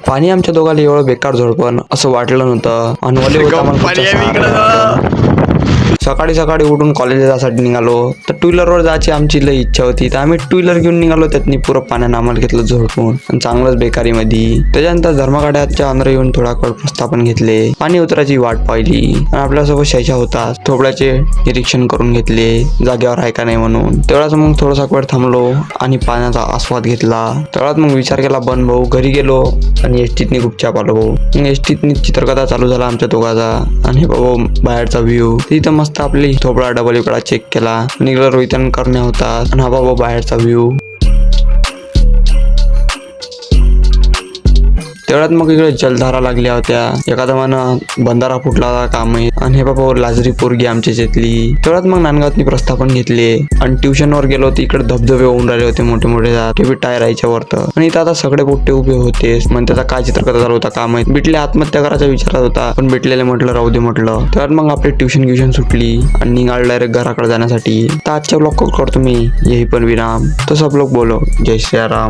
पाणी आमच्या दोघांना एवढं बेकार झोडपण असं वाटलं नव्हतं. अनवली होता मला पुढच्या सहारा. सकाळी सकाळी उठून कॉलेजला जायसाठी निघालो. तर टू व्हीलरवर जायची आमची लई इच्छा होती. तर आम्ही टू व्हीलर घेऊन निघालो. त्यातनी पुरं पाण्यानं आम्हाला घेतलं झोडपून आणि चांगलंच बेकारीमध्ये. त्याच्यानंतर धर्मगाड्याच्या अंदर येऊन थोडा काळ प्रस्थापन घेतले. पाणी उतरायची वाट पाहिली आणि आपल्यासोबत शैशा होता. थोबड्याचे निरीक्षण करून घेतले जागेवर आहे का नाही म्हणून. तेवढाच मग थोडासा वेळ थांबलो आणि पाण्याचा आस्वाद घेतला. तेवढाच मग विचार केला बंद भाऊ. घरी गेलो आणि एसटीतनी गुपचाप आलो भाऊ. मग एसटीतनी चित्रकथा चालू झाला आमच्या दोघाचा. आणि हे भाऊ बाहेरचा व्ह्यू तिथं मस्त आपली थोबडा डबल इकडा चेक केला. निघला रोहितन करण्या होता आणि हा बाबा बाहेरचा व्ह्यू. तेवढ्यात मग इकडे जलधारा लागल्या होत्या. एखादा मानं बंधारा फुटला होता काम आहे. आणि हे बाबा लाजरी पोरगी आमच्या शेतली. तेवढ्यात मग नांदगावातनी प्रस्थापन घेतले आणि ट्युशनवर गेलो होते. इकडे धबधबे होऊन राहिले होते मोठे मोठे ते बी टायर यायच्या वरत. आणि इथं आता सगळे पोट्टे उभे होते. मग त्याचा काय चित्रकथा चालू होता काम आहे. बिटले आत्महत्या करायचा विचारात होता पण बिटलेले म्हटलं राहू दे म्हटलं. तेव्हा मग आपली ट्युशन सुटली आणि निघाल डायरेक्ट घराकडे जाण्यासाठी. तर आजच्या ब्लॉग करतो मी यही पण विराम. तो सब लोग बोलो जय श्री राम.